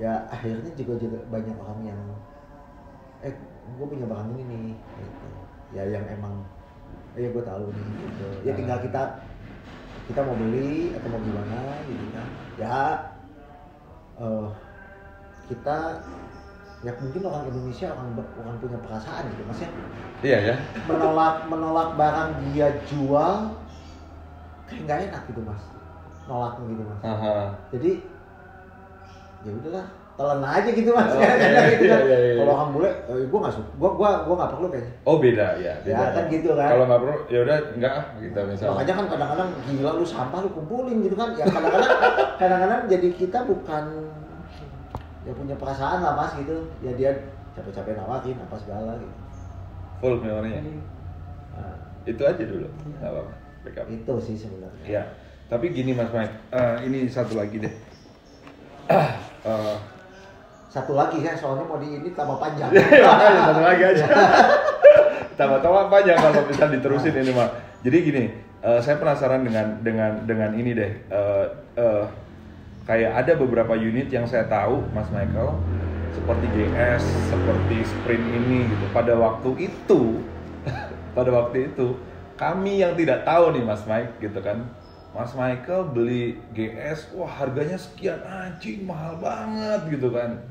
Ya akhirnya juga banyak orang yang gue punya barang ini nih gitu. Ya yang emang gue tahu nih gitu. Ya tinggal kita mau beli atau mau gimana gitu kan. Ya kita ya mungkin orang Indonesia orang punya perasaan gitu Mas ya. Iya ya. Menolak barang dia jual kayak nggak enak gitu Mas. Nolaknya gitu Mas. Jadi ya udahlah, telan aja gitu Mas. Gitu kan. Kalau orang bule, gue nggak suka, gue nggak perlu kayaknya. Oh beda ya. Ya kan gitu kan. Kalau nggak perlu, ya udah nggak gitu misalnya. Makanya kan kadang-kadang gila lu sampah lu kumpulin gitu kan. Ya kadang-kadang jadi kita bukan ya punya perasaan lah Mas gitu. Ya dia capek-capek nawarin apa segala gitu. Full memorinya. Itu aja dulu. Nggak apa-apa. Backup. Itu sih sebenarnya. Ya. Tapi gini Mas Mike, ini satu lagi deh. Satu lagi ya, soalnya mau di ini tambah panjang. Satu lagi aja. Tambah panjang kalau bisa diterusin ini Mas. Jadi gini, saya penasaran dengan ini deh. Kayak ada beberapa unit yang saya tahu Mas Michael, seperti GS, seperti Sprint ini gitu. Pada waktu itu kami yang tidak tahu nih Mas Mike gitu kan. Mas Michael beli GS, wah harganya sekian, anjing mahal banget gitu kan.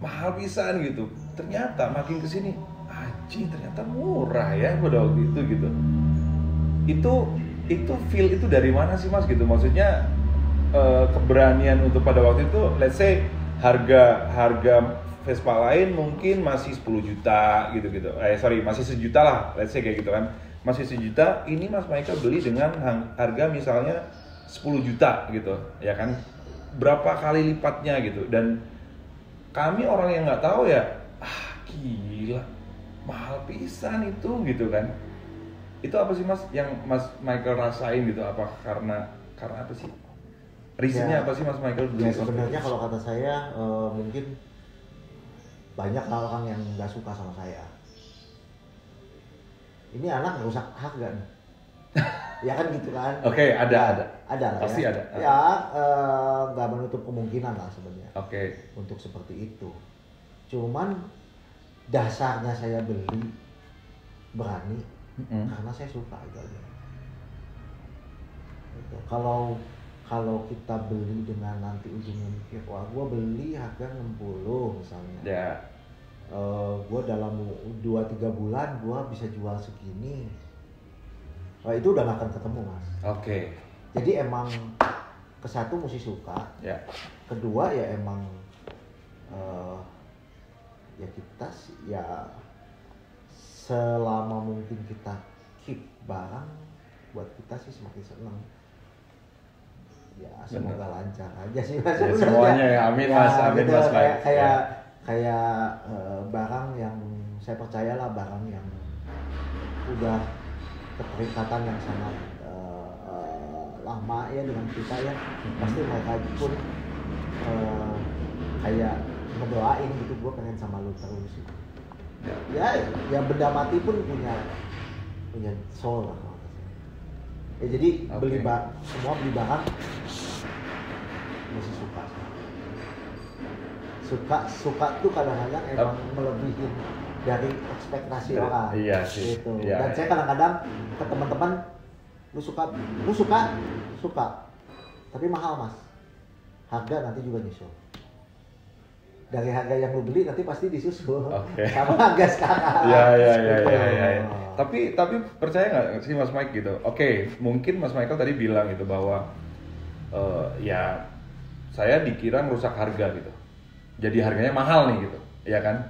Mahal pisan gitu. Ternyata makin kesini, anjing ternyata murah ya pada waktu itu gitu. Itu feel itu dari mana sih Mas gitu? Maksudnya keberanian untuk pada waktu itu, let's say harga Vespa lain mungkin masih 10 juta gitu. Masih 1 juta lah, let's say kayak gitu kan. Masih 1 juta, ini Mas Michael beli dengan harga misalnya 10 juta gitu, ya kan? Berapa kali lipatnya gitu. Dan kami orang yang nggak tahu ya, gila, mahal pisan itu gitu kan. Itu apa sih Mas yang Mas Michael rasain gitu? Apa karena apa sih? Reasonnya apa sih Mas Michael? Ya sebenarnya kalau kata saya mungkin banyak orang yang nggak suka sama saya. Ini anak ngerusak harga nih. Ya kan gitu kan. Oke, ada lah pasti ya. ada. Ya nggak menutup kemungkinan lah sebenarnya. Oke. Untuk seperti itu. Cuman dasarnya saya beli berani karena saya suka itu aja. Gitu. Kalau kita beli dengan nanti ujungnya mikir, wah gue beli harga 60 misalnya. Ya. Gue dalam 2-3 bulan gue bisa jual segini. Itu udah gak akan ketemu Mas. Oke. Jadi emang kesatu mesti suka. Ya. Kedua ya emang ya kita ya selama mungkin kita keep barang, buat kita sih semakin senang. Ya semoga lancar aja sih Mas. Ya, semuanya ya, amin ya, Mas, amin gitu, Mas. Kayak barang yang saya percayalah, barang yang udah keterikatan yang sangat lama ya dengan kita ya, pasti mereka pun kayak ngedoain gitu, gue pengen sama lu terus. Ya benda mati pun punya punya soul lah. Ya jadi semua beli barang masih suka tuh kadang-kadang emang melebihin dari ekspektasi orang. Iya sih. Gitu. Iya, Dan saya kadang-kadang ke teman-teman, lu suka, tapi mahal mas, harga nanti juga nyusul. Dari harga yang lu beli nanti pasti disusul sama harga sekarang. Iya. Tapi percaya nggak sih Mas Mike gitu? Oke, mungkin Mas Michael tadi bilang gitu bahwa ya saya dikira merusak harga gitu. Jadi harganya mahal nih gitu, ya kan?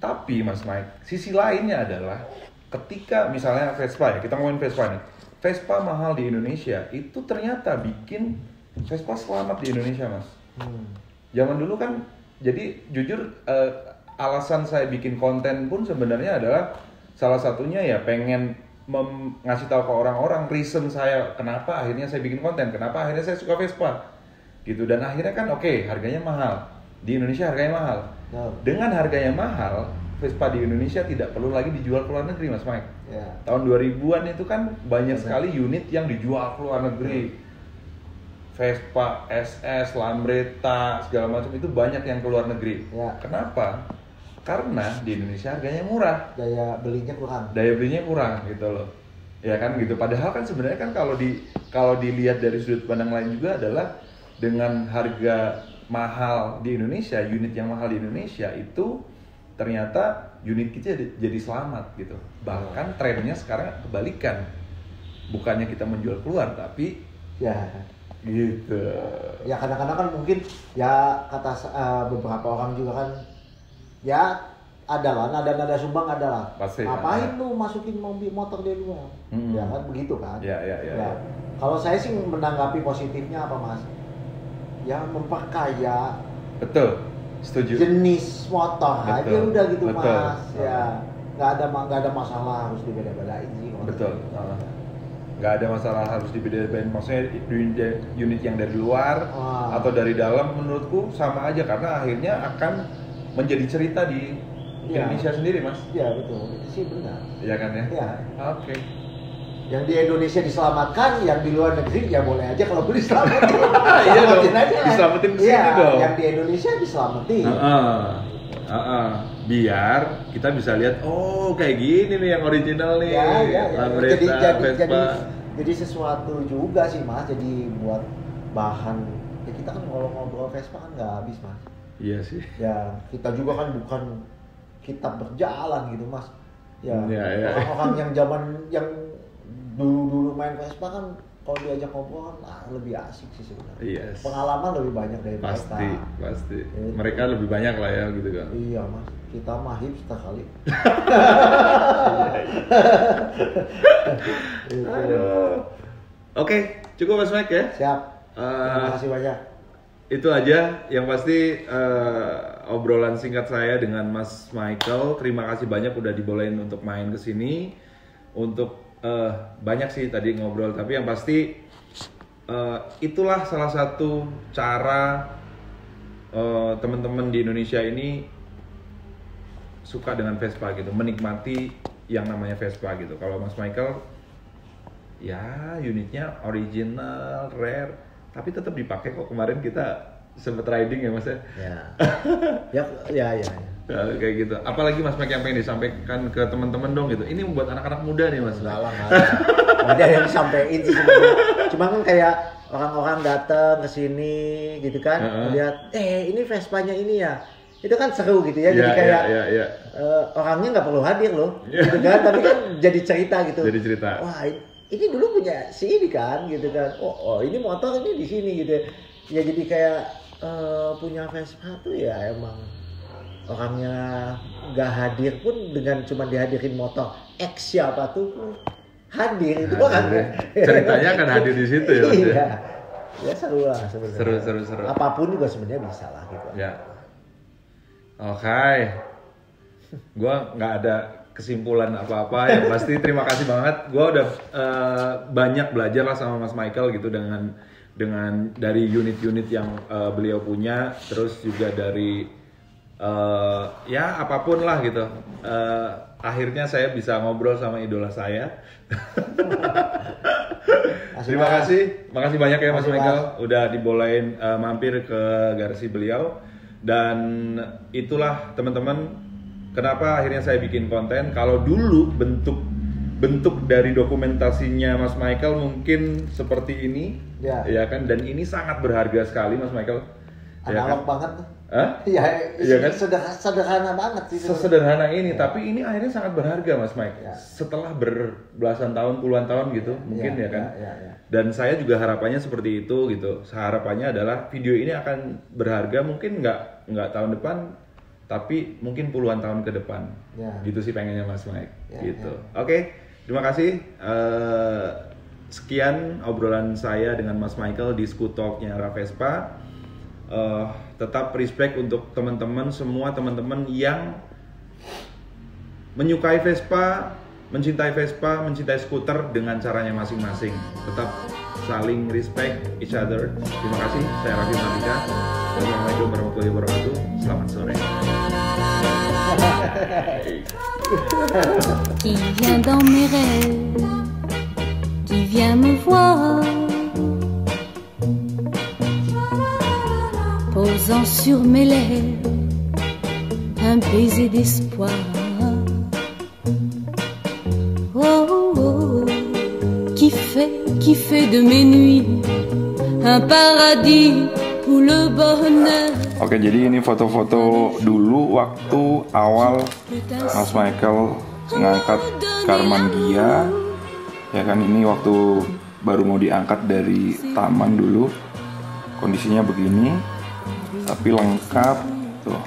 Tapi Mas Mike, sisi lainnya adalah ketika misalnya Vespa ya, kita ngomongin Vespa nih. Vespa mahal di Indonesia itu ternyata bikin Vespa selamat di Indonesia, Mas. Zaman dulu kan, jadi jujur alasan saya bikin konten pun sebenarnya adalah salah satunya ya pengen ngasih tahu ke orang-orang reason saya kenapa akhirnya saya bikin konten, kenapa akhirnya saya suka Vespa gitu. Dan akhirnya kan oke, harganya mahal. Di Indonesia harganya mahal. Dengan harganya mahal, Vespa di Indonesia tidak perlu lagi dijual ke luar negeri, Mas Mike. Tahun 2000-an itu kan banyak sekali unit yang dijual ke luar negeri. Vespa, SS, Lambretta, segala macam itu banyak yang ke luar negeri. Kenapa? Karena di Indonesia harganya murah. Daya belinya kurang gitu loh. Ya kan gitu. Padahal kan sebenarnya kan kalau dilihat dari sudut pandang lain juga adalah dengan harga mahal di Indonesia, unit yang mahal di Indonesia itu ternyata unit kita jadi selamat gitu. Bahkan trennya sekarang kebalikan. Bukannya kita menjual keluar, tapi gitu. Ya kadang-kadang kan mungkin ya kata beberapa orang juga kan ya adalah nada sumbang adalah. Pasti. Ngapain lu masukin motor di luar? Ya kan begitu kan? Ya. Kalau saya sih menanggapi positifnya apa Mas? Ya memperkaya. Betul. Setuju. Jenis motor aja udah gitu betul. Mas. Ya nggak ada masalah harus dibeda-bedain sih. Betul. Nggak ada masalah harus dibedain. Maksudnya unit yang dari luar atau dari dalam menurutku sama aja karena akhirnya akan menjadi cerita di Indonesia sendiri, Mas. Iya betul. Itu sih benar. Iya kan ya? Iya. Oke. Yang di Indonesia diselamatkan, yang di luar negeri ya boleh aja kalau boleh diselamatin. Iya dong. Aja. Diselamatin ke sini dong. Yang di Indonesia diselamatin. Biar kita bisa lihat kayak gini nih yang original nih. Lambretta, Vespa. Jadi sesuatu juga sih Mas. Jadi buat bahan. Ya kita kan kalau ngobrol Vespa kan nggak habis Mas. Iya sih. Ya kita juga kan bukan kitab berjalan gitu Mas. Ya. Orang-orang yang zaman yang dulu main Vespa kan kalau diajak ngobrol kan lebih asik sih sebenarnya. Yes. Pengalaman lebih banyak dari mereka. Pasti. Mereka lebih banyak lah ya gitu kan. Iya Mas, kita mah hipster kali. Oke, cukup Mas Mike ya. Siap. Terima kasih banyak. Itu aja yang pasti obrolan singkat saya dengan Mas Michael. Terima kasih banyak udah dibolehin untuk main ke sini. Untuk banyak sih tadi ngobrol, tapi yang pasti itulah salah satu cara teman-teman di Indonesia ini suka dengan Vespa gitu, menikmati yang namanya Vespa gitu. Kalau Mas Michael ya unitnya original, rare, tapi tetap dipakai kok. Kemarin kita sempet riding ya Mas ya. Ya. Kayak gitu. Apalagi Mas Mike yang pengen disampaikan ke teman-teman dong gitu. Ini buat anak-anak muda nih Mas. Enggak lah. Ada yang disampaikan sih sebenarnya. Cuma kan kayak orang-orang datang ke sini gitu kan, melihat ini Vespanya ini ya. Itu kan seru gitu ya. Jadi kayak orangnya nggak perlu hadir loh. Gitu kan, tapi kan jadi cerita gitu. Jadi cerita. Wah, ini dulu punya si ini kan gitu kan. Oh, ini motor ini di sini gitu. Ya jadi kayak punya Vespa tuh ya emang orangnya nggak hadir pun dengan cuma dihadirin motor X siapa tuh hadir itu kan ceritanya akan hadir di situ ya Mas. Iya. Ya seru lah sebenarnya. Seru. Apapun juga sebenarnya bisa lah gitu. Ya. Oke. Gua nggak ada kesimpulan apa-apa, yang pasti terima kasih banget. Gua udah banyak belajar lah sama Mas Michael gitu dengan dari unit-unit yang beliau punya, terus juga dari ya apapun lah gitu. akhirnya saya bisa ngobrol sama idola saya. Terima kasih, makasih banyak ya Mas Michael udah dibolehin mampir ke garasi beliau. Dan itulah teman-teman kenapa akhirnya saya bikin konten. Kalau dulu bentuk dari dokumentasinya Mas Michael mungkin seperti ini, ya kan? Dan ini sangat berharga sekali Mas Michael. Analog banget tuh. Iya kan? Sederhana banget sih. Sesederhana ini, tapi ini akhirnya sangat berharga Mas Mike. Setelah berbelasan tahun, puluhan tahun gitu, mungkin ya kan. Dan saya juga harapannya seperti itu gitu. Harapannya adalah video ini akan berharga mungkin nggak tahun depan, tapi mungkin puluhan tahun ke depan. Gitu sih pengennya Mas Mike. Gitu. Oke, terima kasih. Sekian obrolan saya dengan Mas Michael di Scoot Talk-nya Ravespa. Tetap respect untuk teman-teman semua, teman-teman yang menyukai Vespa, mencintai skuter dengan caranya masing-masing. Tetap saling respect each other. Terima kasih. Saya Raffi Mardika. Wassalamualaikum warahmatullahi wabarakatuh. Selamat sore. Qui vient dans mes rêves, qui vient me voir, posant sur mes lèvres un baiser d'espoir. Oh, oh, qui fait de mes nuits un paradis où le bonheur. Oke, jadi ini foto-foto dulu waktu awal Mas Michael ngangkat Karmann Ghia. Ya kan, ini waktu baru mau diangkat dari taman dulu. Kondisinya begini, tapi lengkap tuh.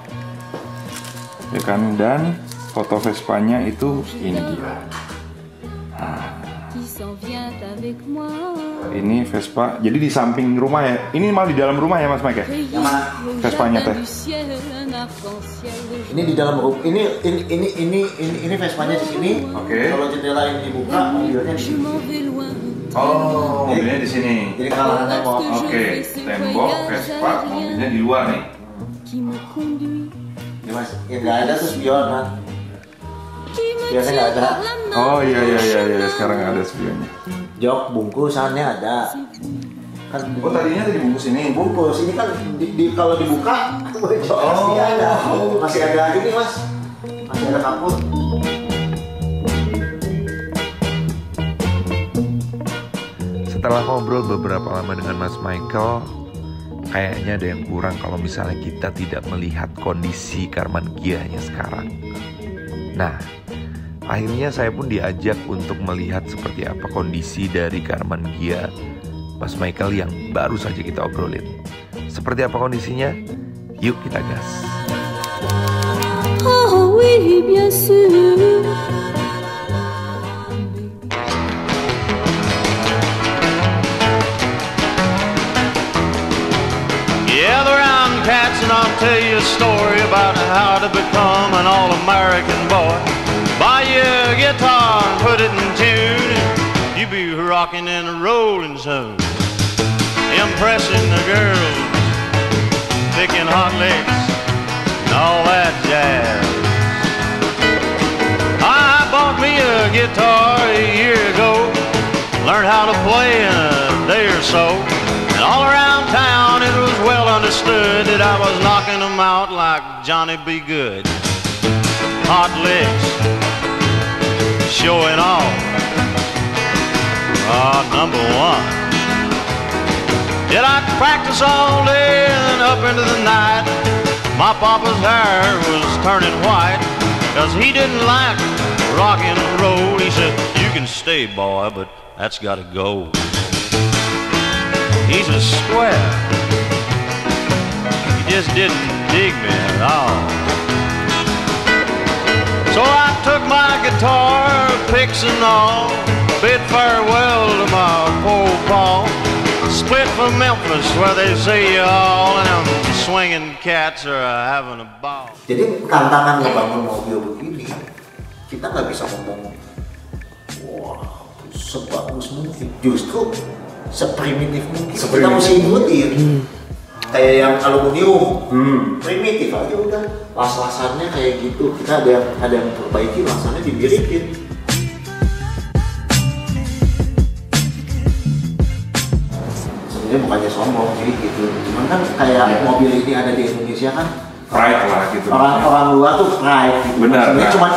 Ya kan, dan foto Vespanya itu ini dia. Nah, ini Vespa. Jadi di samping rumah ya. Ini malah di dalam rumah ya Mas Mike ya? Yang mana? Vespanya teh. Ini di dalam rumah. Ini Vespanya di sini. Oke. Kalau jendela yang dibuka, mobilnya di sini. Oh, mobilnya di sini. Jadi kalau anda mau, Oke, tembok Vespa, mobilnya di luar nih. ya mas, ya nggak ada tuh spion kan? Spionnya nggak ada. Oh iya, sekarang ada spionnya. Jok bungkusannya ada. Kan Oh, tadinya tadi bungkus ini. bungkus ini kan kalau dibuka, jok masih ada. Masih ada ini mas, masih ada kapur. Setelah ngobrol beberapa lama dengan Mas Michael, kayaknya ada yang kurang kalau misalnya kita tidak melihat kondisi Karmann Ghia-nya sekarang. Nah, akhirnya saya pun diajak untuk melihat seperti apa kondisi dari Karmann Ghia Mas Michael yang baru saja kita obrolin. Seperti apa kondisinya? Yuk kita gas. Oh oui, bien sûr. Gather round, cats, and I'll tell you a story about how to become an all-American boy. Buy you a guitar and put it in tune, you be rocking and rolling soon. Impressing the girls, picking hot licks, and all that jazz. I bought me a guitar a year ago, learned how to play in a day or so. And all around town it was well understood that I was knocking them out like Johnny B. Good. Hot licks, showing off, number one. Did I practice all day and up into the night? My papa's hair was turning white, 'cause he didn't like rock and roll. He said, you can stay, boy, but that's gotta go. He's a square. He just didn't dig me at all. So I took my guitar, picks and all, bid farewell to my poor Paul. Split for Memphis where they say you all and them swinging cats are having a ball. Jadi tantangan ngebangun mobil begini, kita nggak bisa ngomong, wah sebagus mungkin. Justru seprimitif mungkin. Kita mesti ikutin. kayak yang aluminium, primitif aja udah. Las-lasannya kayak gitu. Kita ada yang perbaiki, lasannya dibirikin. Sebenarnya bukannya sombong sih gitu. Cuman kan kayak mobil ini ada di Indonesia kan. Pride lah gitu. Orang luar tuh pride gitu. Benar. Sebenarnya cuma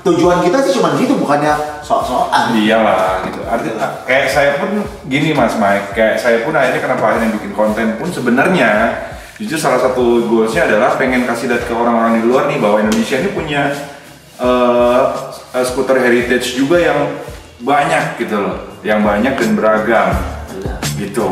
tujuan kita sih cuma gitu, bukannya sok-sokan. Iyalah gitu. Artinya kayak saya pun gini Mas Mike, kayak saya pun akhirnya kenapa akhirnya bikin konten pun sebenarnya justru salah satu goalsnya adalah pengen kasih lihat ke orang-orang di luar nih bahwa Indonesia ini punya skuter heritage juga yang banyak gitu loh, yang banyak dan beragam gitu.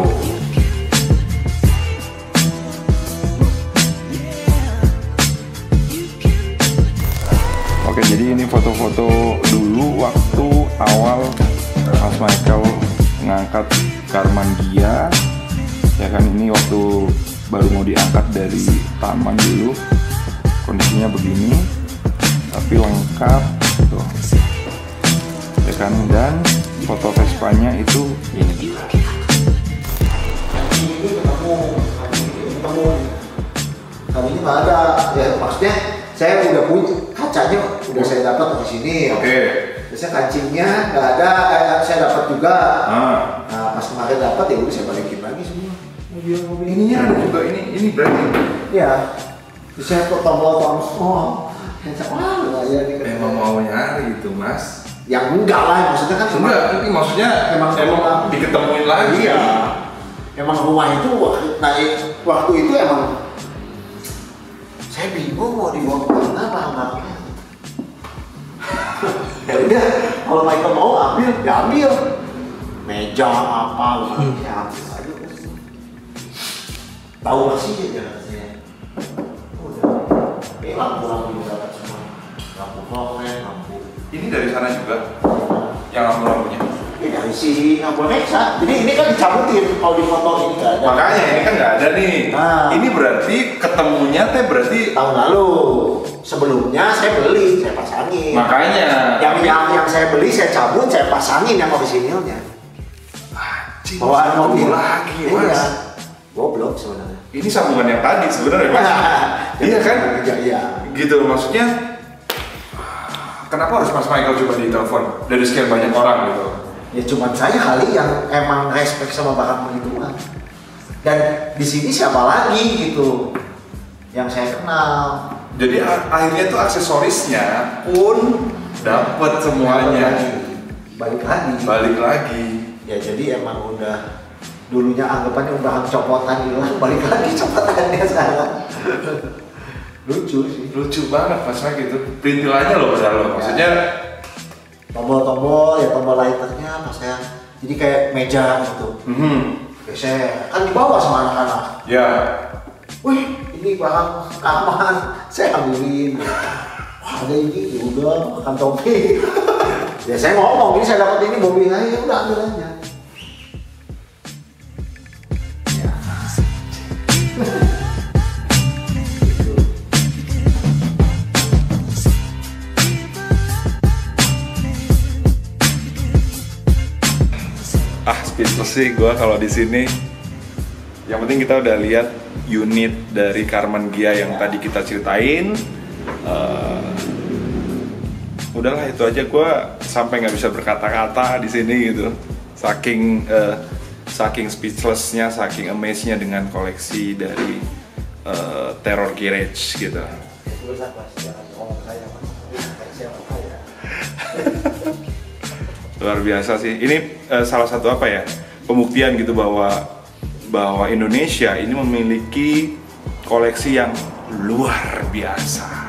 Oke, jadi ini foto-foto dulu waktu awal Mas Michael ngangkat Karmann Ghia. Ya kan, ini waktu baru mau diangkat dari taman dulu. Kondisinya begini, tapi lengkap gitu. Ya kan, dan foto Vespanya itu ini. Kali ini nggak ada, ya maksudnya saya udah punya kacanya, udah saya dapat di sini. Oke. Biasanya kancingnya nggak ada, saya dapat juga. Nah pas kemarin dapat ya udah saya balikin lagi semua. Mobil Ininya ada juga, ini berarti. Iya. Terus saya kok tombol-tombol. Wah, ya ini kan. Emang mau nyari itu Mas? Yang enggak lah, maksudnya kan. Enggak, ini maksudnya emang diketemuin lagi. Iya. Emang rumah itu waktu itu emang saya bingung mau dibawa kemana barang-barangnya. Ya udah, kalau Michael mau ambil, ya ambil. Meja apa, ya ambil aja. Tahu masih ya saya. Udah. Lampu-lampu juga dapat semua. Lampu fluorescen, lampu. Ini dari sana juga yang lampu-lampunya. Ini dari si lampu Nexa. Jadi ini kan dicabutin kalau di foto ini nggak ada. Makanya ini kan nggak ada nih. Nah. Ini berarti ketemunya teh berarti Tahun lalu. Sebelumnya saya beli, saya pasangin. makanya. Yang saya beli saya cabut, saya pasangin yang orisinilnya. Anjing, Bawaan mobil lagi Iya. Mas. Goblok sebenarnya. Ini sambungan yang tadi sebenarnya Mas. Iya kan? Iya. Gitu maksudnya. Kenapa harus Mas Michael coba ditelepon dari sekian banyak orang gitu? Ya cuman saya kali yang emang respect sama barang begituan. Dan di sini siapa lagi gitu yang saya kenal. Jadi akhirnya tuh aksesorisnya pun dapat semuanya. Balik lagi. Ya jadi emang udah dulunya anggapannya barang copotan hilang, balik lagi copotannya sekarang. Lucu sih. Lucu banget Mas Mike gitu. Perintilannya loh padahal loh. Maksudnya tombol-tombol ya tombol lighternya pas saya jadi kayak meja gitu. Biasanya kan dibawa sama anak-anak. Ya. Wih, ini barang aman, saya ambilin. Wah, ada ini, ya udah makan topi. Ya saya ngomong, ini saya dapat ini mobil aja, ya udah ambil aja. Ya. Speechless sih gue kalau di sini. Yang penting kita udah lihat unit dari Karmann Ghia yang tadi kita ceritain. Udahlah itu aja, gue sampai nggak bisa berkata-kata di sini gitu. Saking speechlessnya, saking amazednya dengan koleksi dari Terror Garage gitu. Luar biasa sih. Ini salah satu apa ya, pembuktian gitu bahwa Indonesia ini memiliki koleksi yang luar biasa.